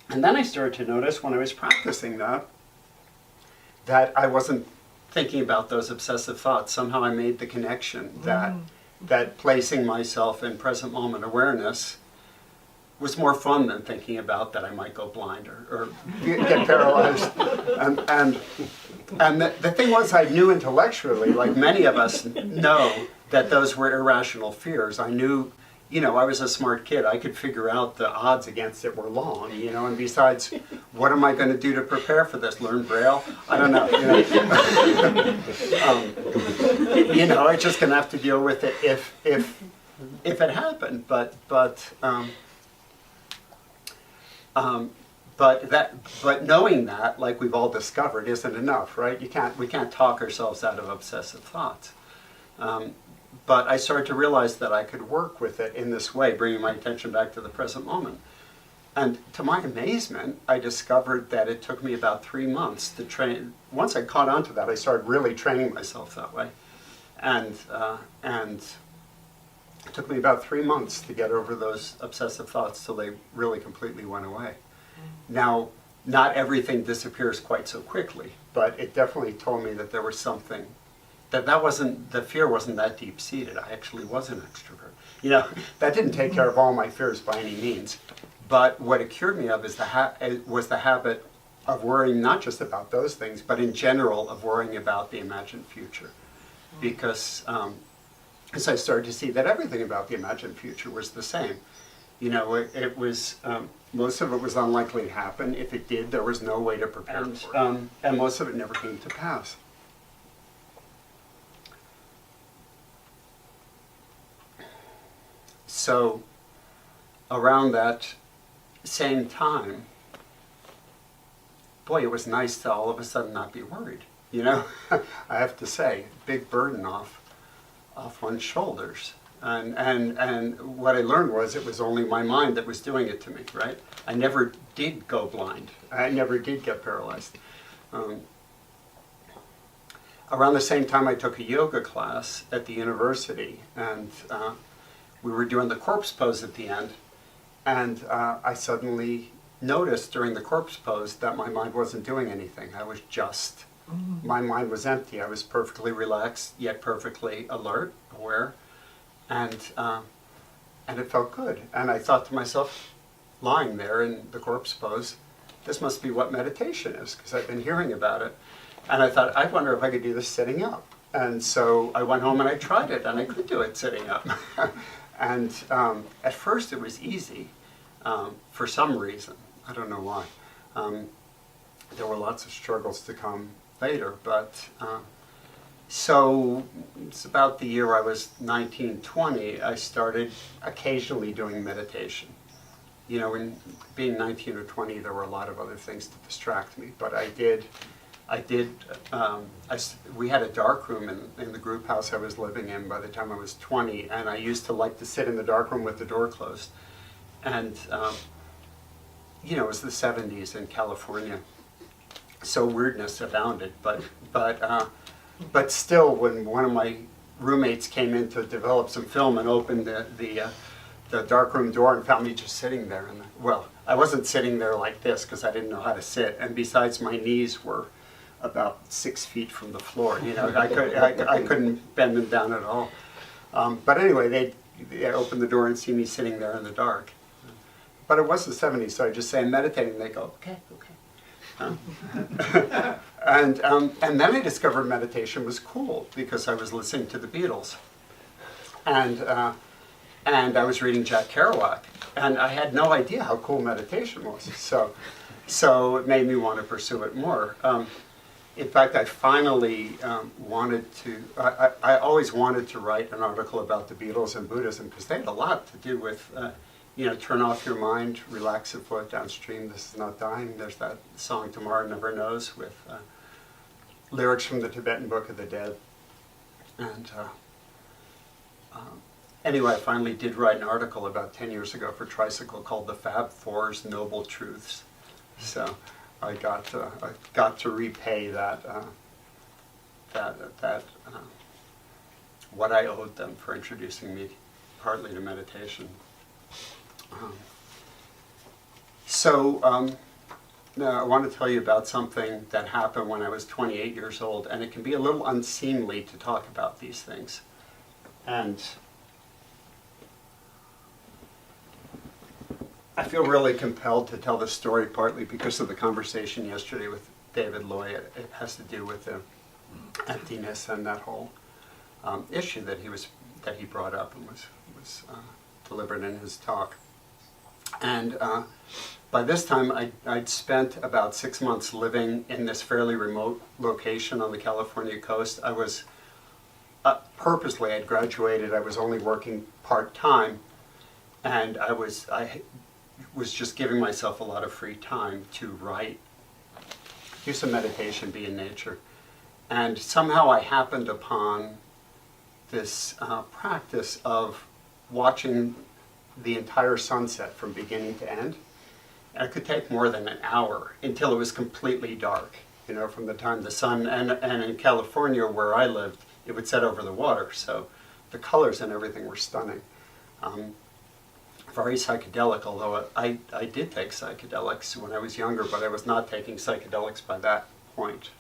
And then I started to notice when I was practicing that I wasn't thinking about those obsessive thoughts. Somehow I made the connection that placing myself in present moment awareness was more fun than thinking about that I might go blind or get paralyzed. And the thing was, I knew intellectually, like many of us know, that those were irrational fears. I knew, I was a smart kid. I could figure out the odds against it were long, and besides, what am I going to do to prepare for this? Learn Braille? I don't know. I'm just going to have to deal with it if it happened. But knowing that, like we've all discovered, isn't enough, right? We can't talk ourselves out of obsessive thoughts. But I started to realize that I could work with it in this way, bringing my attention back to the present moment. And to my amazement, I discovered that it took me about 3 months to train. Once I caught on to that, I started really training myself that way. And it took me about 3 months to get over those obsessive thoughts till they really completely went away. Now, not everything disappears quite so quickly, but it definitely told me that there was something, the fear wasn't that deep-seated. I actually was an extrovert. That didn't take care of all my fears by any means. But what it cured me of was the habit of worrying not just about those things, but in general of worrying about the imagined future. Because as I started to see that everything about the imagined future was the same. It was, most of it was unlikely to happen. If it did, there was no way to prepare for it. And most of it never came to pass. So, around that same time, boy, it was nice to all of a sudden not be worried. I have to say, big burden off one's shoulders. And what I learned was it was only my mind that was doing it to me, right? I never did go blind. I never did get paralyzed. Around the same time, I took a yoga class at the university, and we were doing the corpse pose at the end, and I suddenly noticed during the corpse pose that my mind wasn't doing anything. I was just, my mind was empty. I was perfectly relaxed, yet perfectly alert, aware, and it felt good. And I thought to myself, lying there in the corpse pose, this must be what meditation is, because I've been hearing about it. And I thought, I wonder if I could do this sitting up. And so I went home and I tried it, and I could do it sitting up. And at first it was easy, for some reason. I don't know why. There were lots of struggles to come later, but so it's about the year I was 19, 20, I started occasionally doing meditation. In being 19 or 20, there were a lot of other things to distract me, but we had a dark room in the group house I was living in by the time I was 20, and I used to like to sit in the dark room with the door closed. And, it was the 70s in California, so weirdness abounded, but still, when one of my roommates came in to develop some film and opened the darkroom door and found me just sitting there, I wasn't sitting there like this because I didn't know how to sit, and besides, my knees were about 6 feet from the floor. I couldn't bend them down at all. But anyway, they opened the door and see me sitting there in the dark. But it was the 70s, so I just say I'm meditating, and they go, okay. And then I discovered meditation was cool because I was listening to the Beatles, and I was reading Jack Kerouac, and I had no idea how cool meditation was. So it made me want to pursue it more. In fact, I finally wanted to. I always wanted to write an article about the Beatles and Buddhism because they had a lot to do with. Turn off your mind, relax and float downstream, this is not dying. There's that song, Tomorrow Never Knows, with lyrics from the Tibetan Book of the Dead. And anyway, I finally did write an article about 10 years ago for Tricycle called the Fab Four Noble Truths. So I got to repay that what I owed them for introducing me partly to meditation. Now I want to tell you about something that happened when I was 28 years old, and it can be a little unseemly to talk about these things. And I feel really compelled to tell this story, partly because of the conversation yesterday with David Loy. It has to do with the emptiness and that whole issue that he brought up and was delivered in his talk. And by this time, I'd spent about 6 months living in this fairly remote location on the California coast. I was purposely, I'd graduated, I was only working part-time, and I was just giving myself a lot of free time to write, do some meditation, be in nature. And somehow I happened upon this practice of watching the entire sunset from beginning to end. And it could take more than an hour until it was completely dark, from the time the sun, and in California where I lived, it would set over the water, so the colors and everything were stunning. Very psychedelic, although I did take psychedelics when I was younger, but I was not taking psychedelics by that point.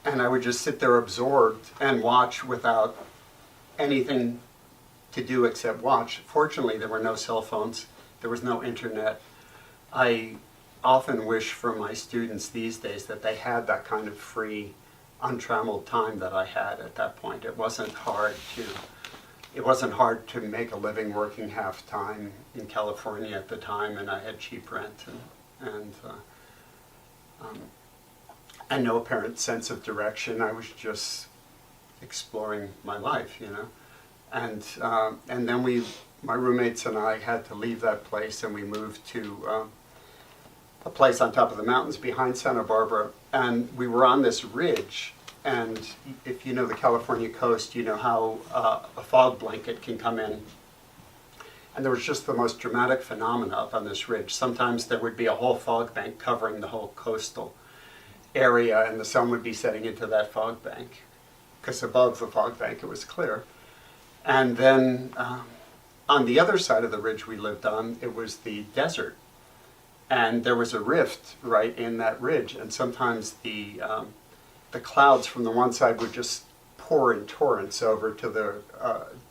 And I would just sit there absorbed and watch without anything to do except watch. Fortunately, there were no cell phones. There was no internet. I often wish for my students these days that they had that kind of free, untrammeled time that I had at that point. It wasn't hard to make a living working half-time in California at the time, and I had cheap rent and no apparent sense of direction. I was just exploring my life, And then my roommates and I had to leave that place, and we moved to a place on top of the mountains behind Santa Barbara. And we were on this ridge, and if you know the California coast, you know how a fog blanket can come in. And there was just the most dramatic phenomena up on this ridge. Sometimes there would be a whole fog bank covering the whole coastal area, and the sun would be setting into that fog bank, because above the fog bank it was clear. And then on the other side of the ridge we lived on, it was the desert, and there was a rift right in that ridge, and sometimes the clouds from the one side would just pour in torrents over to the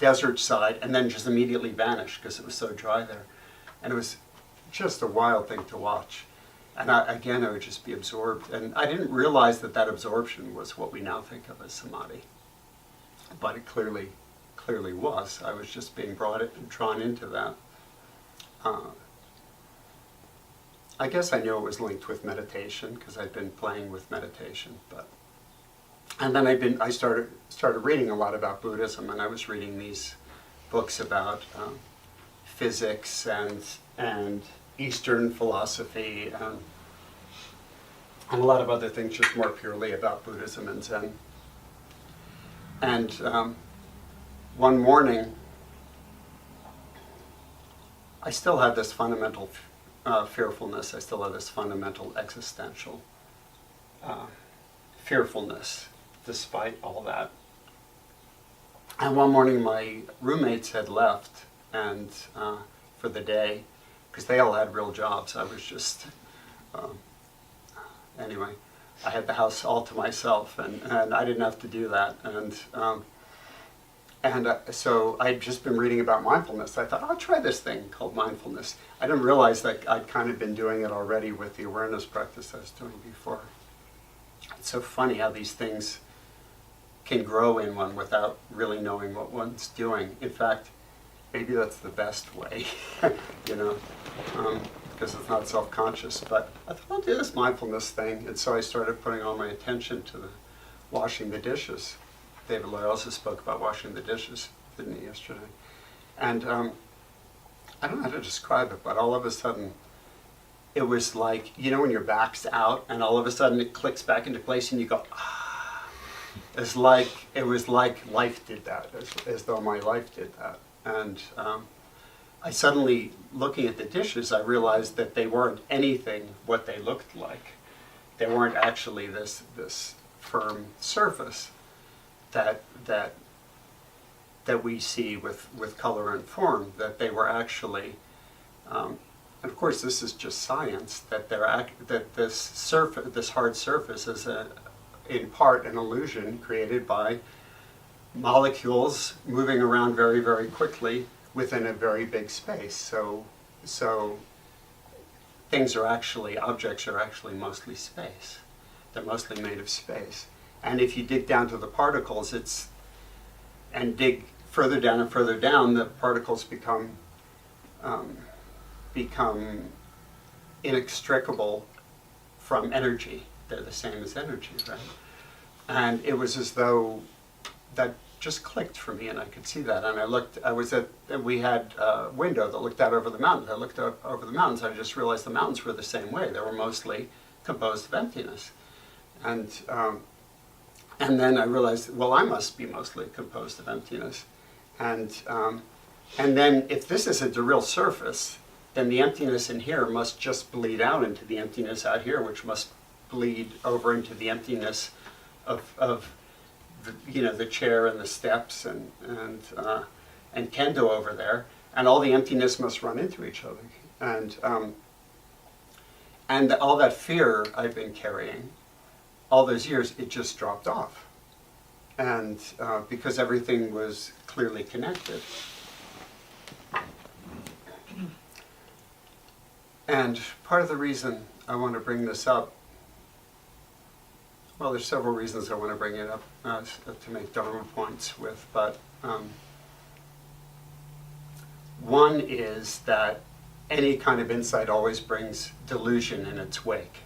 desert side, and then just immediately vanish because it was so dry there. And it was just a wild thing to watch. And I would just be absorbed. And I didn't realize that absorption was what we now think of as samadhi. But it clearly was. I was just being drawn into that. I guess I knew it was linked with meditation because I'd been playing with meditation. And then I started reading a lot about Buddhism, and I was reading these books about physics and Eastern philosophy, and a lot of other things just more purely about Buddhism and Zen. And one morning, I still had this fundamental fearfulness. I still had this fundamental existential fearfulness, despite all that. And one morning, my roommates had left and for the day, because they all had real jobs. I was just, anyway, I had the house all to myself, and I didn't have to do that. So I'd just been reading about mindfulness. I thought, I'll try this thing called mindfulness. I didn't realize that I'd kind of been doing it already with the awareness practice I was doing before. It's so funny how these things can grow in one without really knowing what one's doing. In fact, maybe that's the best way, because it's not self-conscious. But I thought, I'll do this mindfulness thing. And so I started putting all my attention to the washing the dishes. David Loy also spoke about washing the dishes, didn't he, yesterday? And I don't know how to describe it, but all of a sudden, it was like, when your back's out and all of a sudden it clicks back into place and you go, ah. It was like life did that, as though my life did that. And I suddenly, looking at the dishes, I realized that they weren't anything what they looked like. They weren't actually this firm surface. that we see with color and form, that they were actually, and of course this is just science, that this hard surface is in part an illusion created by molecules moving around very, very quickly within a very big space. So objects are actually mostly space. They're mostly made of space. And if you dig down to the particles, and dig further down and further down, the particles become inextricable from energy. They're the same as energy, right? And it was as though that just clicked for me, and I could see that. And we had a window that looked out over the mountains. I looked out over the mountains, I just realized the mountains were the same way. They were mostly composed of emptiness. And then I realized, well, I must be mostly composed of emptiness. And then if this is a real surface, then the emptiness in here must just bleed out into the emptiness out here, which must bleed over into the emptiness of the chair and the steps and kendo over there, and all the emptiness must run into each other. And all that fear I've been carrying all those years, it just dropped off. And because everything was clearly connected. And part of the reason I want to bring this up, well, there's several reasons I want to bring it up to make Dharma points with, but one is that any kind of insight always brings delusion in its wake.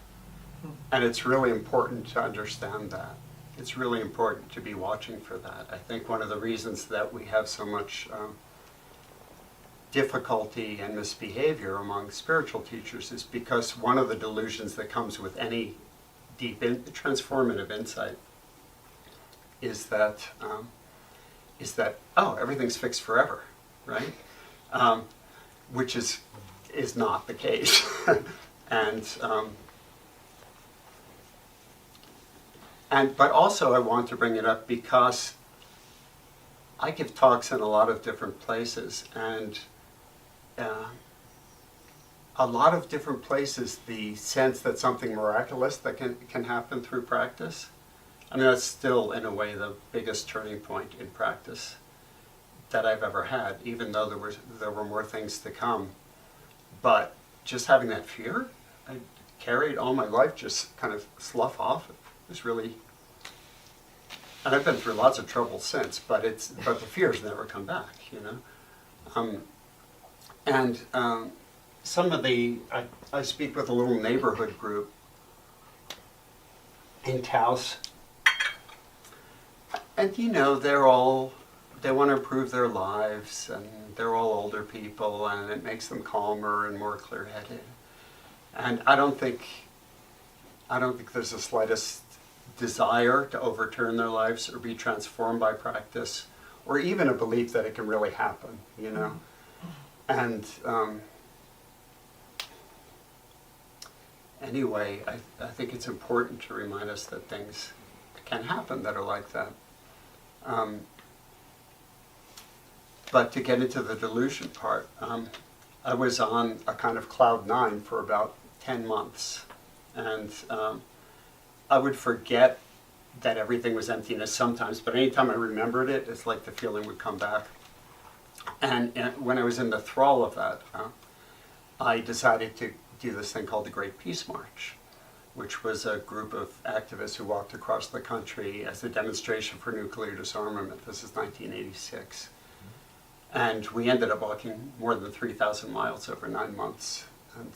And it's really important to understand that. It's really important to be watching for that. I think one of the reasons that we have so much difficulty and misbehavior among spiritual teachers is because one of the delusions that comes with any deep transformative insight is that everything's fixed forever, right? Which is not the case. But also I want to bring it up because I give talks in a lot of different places, and a lot of different places, the sense that something miraculous that can happen through practice, I mean, that's still in a way the biggest turning point in practice that I've ever had, even though there were more things to come. But just having that fear, I carried all my life, just kind of slough off. It was really, and I've been through lots of trouble since, but the fears never come back, you know. Some of I speak with a little neighborhood group in Taos, and you know, they want to improve their lives, and they're all older people, and it makes them calmer and more clear-headed. And I don't think there's the slightest desire to overturn their lives or be transformed by practice, or even a belief that it can really happen, you know. And anyway, I think it's important to remind us that things can happen that are like that. But to get into the delusion part, I was on a kind of cloud nine for about 10 months. And I would forget that everything was emptiness sometimes, but anytime I remembered it, it's like the feeling would come back. And when I was in the thrall of that, I decided to do this thing called the Great Peace March, which was a group of activists who walked across the country as a demonstration for nuclear disarmament. This is 1986. And we ended up walking more than 3,000 miles over 9 months. And